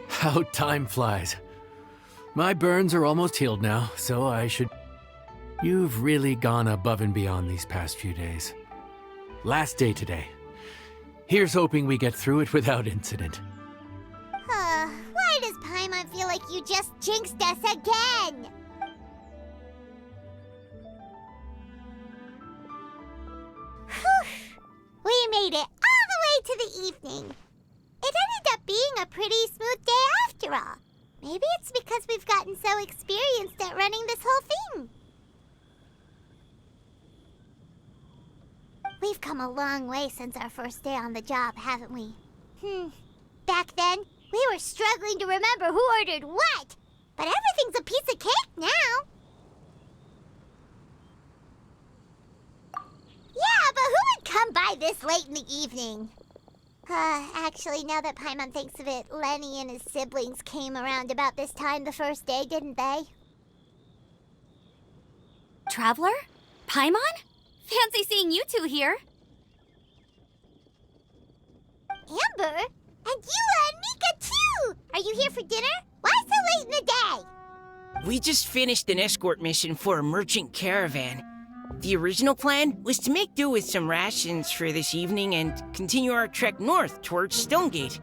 How time flies. My burns are almost healed now, so I should... You've really gone above and beyond these past few days. Last day today. Here's hoping we get through it without incident. Why does Paimon feel like you just jinxed us again? Whew. We made it all the way to the evening. It ended up being a pretty smooth day after all. Maybe it's because we've gotten so experienced at running this whole thing. We've come a long way since our first day on the job, haven't we? Back then, we were struggling to remember who ordered what. But everything's a piece of cake now. Yeah, but who would come by this late in the evening? Actually, now that Paimon thinks of it, Lenny and his siblings came around about this time the first day, didn't they? Traveler? Paimon? Fancy seeing you two here. Amber? And Eula and Mika, too! Are you here for dinner? Why so late in the day? We just finished an escort mission for a merchant caravan. The original plan was to make do with some rations for this evening and continue our trek north towards Stonegate.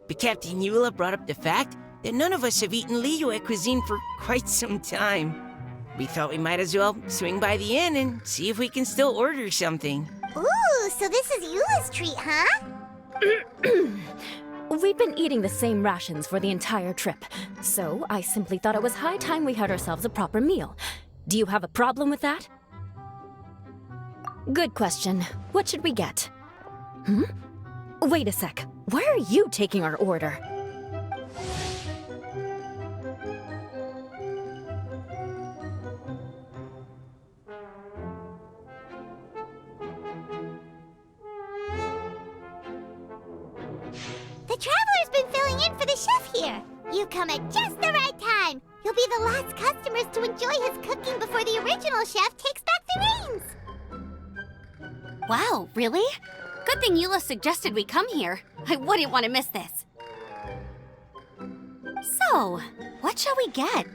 But Captain Eula brought up the fact that none of us have eaten Liyue cuisine for quite some time. We thought we might as well swing by the inn and see if we can still order something. Ooh, so this is Eula's treat, huh? We've been eating the same rations for the entire trip, so I simply thought it was high time we had ourselves a proper meal. Do you have a problem with that? Good question. What should we get? Wait a sec. Why are you taking our order? The Traveler's been filling in for the chef here. You come at just the right time. You'll be the last customers to enjoy his cooking before the original chef takes back the reins. Wow, really? Good thing Eula suggested we come here. I wouldn't want to miss this. So, what shall we get?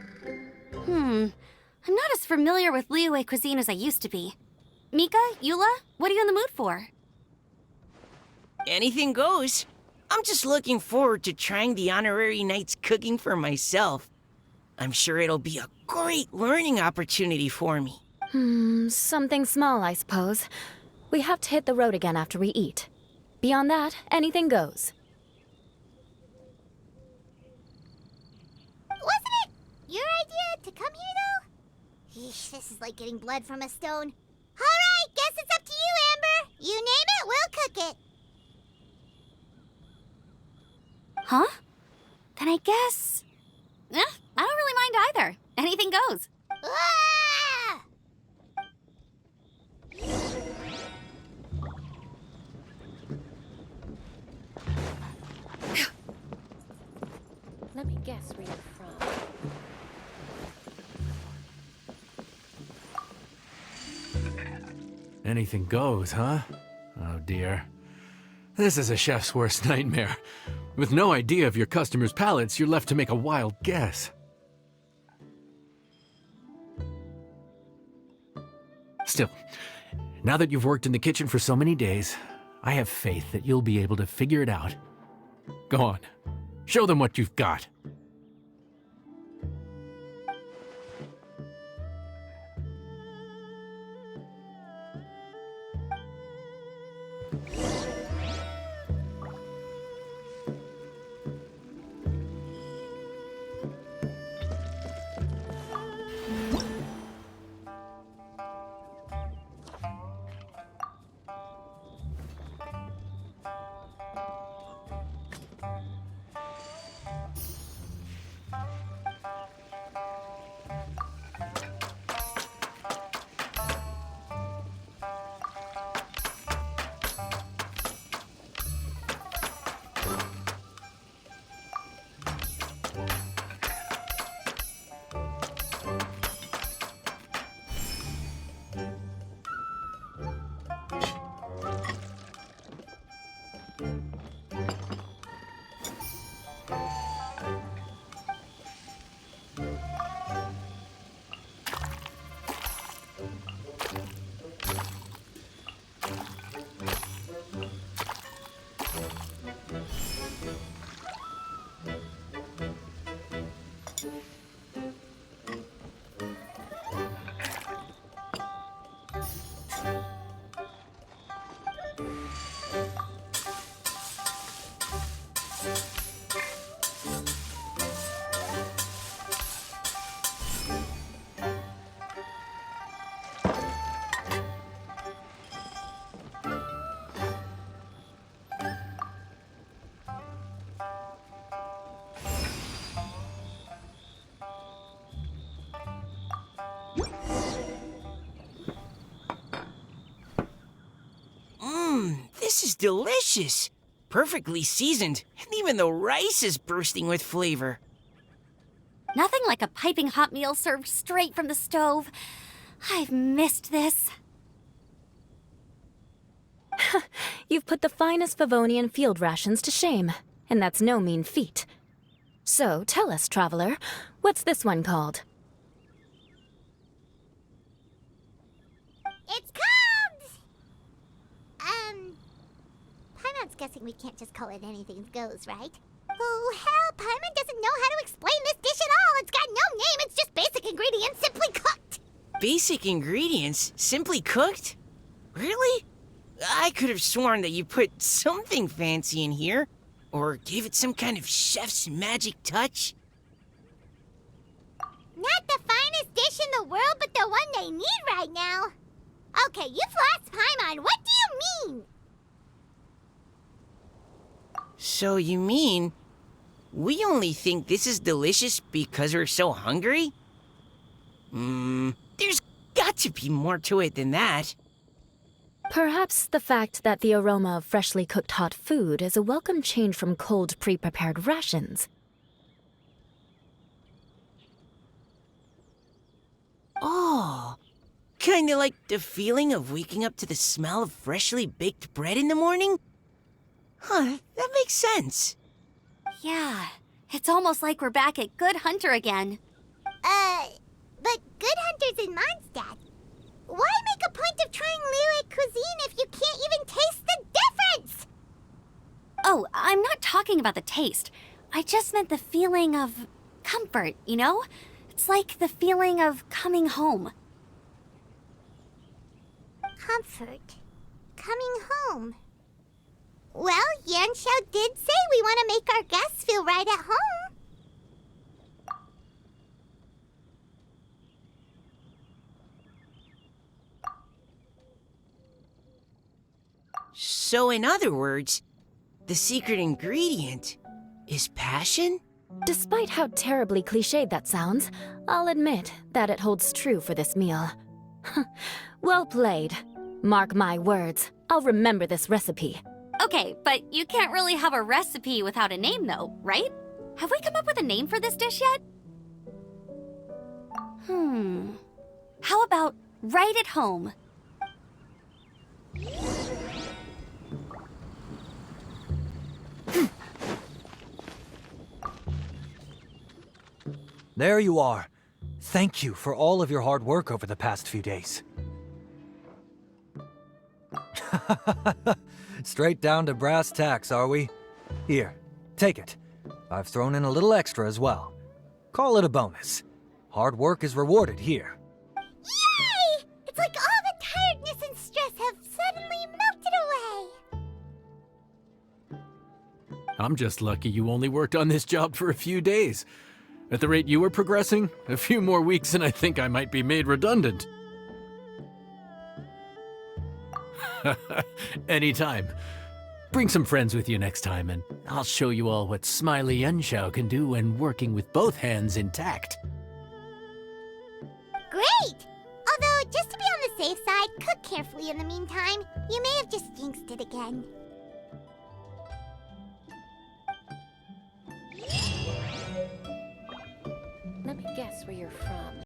I'm not as familiar with Liyue cuisine as I used to be. Mika, Eula, what are you in the mood for? Anything goes. I'm just looking forward to trying the honorary knight's cooking for myself. I'm sure it'll be a great learning opportunity for me. Something small, I suppose. We have to hit the road again after we eat. Beyond that, anything goes. Wasn't it your idea to come here, though? Eesh, this is like getting blood from a stone. All right, guess it's up to you, Amber. You name it, we'll cook it. Huh? Then I guess... I don't really mind either. Anything goes. Ah! Let me guess where you're from. Anything goes, huh? Oh dear. This is a chef's worst nightmare. With no idea of your customers' palates, you're left to make a wild guess. Still, now that you've worked in the kitchen for so many days, I have faith that you'll be able to figure it out. Go on, show them what you've got. This is delicious. Perfectly seasoned, and even the rice is bursting with flavor. Nothing like a piping hot meal served straight from the stove. I've missed this. You've put the finest Favonian field rations to shame, and that's no mean feat. So, tell us, traveler, what's this one called? It's called... Paimon's guessing we can't just call it anything goes, right? Oh, hell, Paimon doesn't know how to explain this dish at all. It's got no name, it's just basic ingredients simply cooked. Basic ingredients? Simply cooked? Really? I could have sworn that you put something fancy in here, or gave it some kind of chef's magic touch. Not the finest dish in the world, but the one they need right now. Okay, you've lost Paimon. What do you mean? So you mean we only think this is delicious because we're so hungry? There's got to be more to it than that. Perhaps the fact that the aroma of freshly cooked hot food is a welcome change from cold, pre-prepared rations. Oh, kinda like the feeling of waking up to the smell of freshly baked bread in the morning? Huh, that makes sense. Yeah, it's almost like we're back at Good Hunter again. But Good Hunter's in Mondstadt. Why make a point of trying Liyue cuisine if you can't even taste the difference? Oh, I'm not talking about the taste. I just meant the feeling of comfort, you know? It's like the feeling of coming home. Comfort. Coming home. Well, Yanxiao did say we want to make our guests feel right at home. So in other words, the secret ingredient is passion? Despite how terribly cliched that sounds, I'll admit that it holds true for this meal. Well played. Mark my words, I'll remember this recipe. Okay, but you can't really have a recipe without a name though, right? Have we come up with a name for this dish yet? How about right at home? There you are. Thank you for all of your hard work over the past few days. Straight down to brass tacks, are we? Here, take it. I've thrown in a little extra as well. Call it a bonus. Hard work is rewarded here. Yay! It's like all the tiredness and stress have suddenly melted away. I'm just lucky you only worked on this job for a few days. At the rate you were progressing, a few more weeks and I think I might be made redundant. Anytime. Bring some friends with you next time, and I'll show you all what Smiley Yanxiao can do when working with both hands intact. Great! Although, just to be on the safe side, cook carefully in the meantime. You may have just jinxed it again. Let me guess where you're from.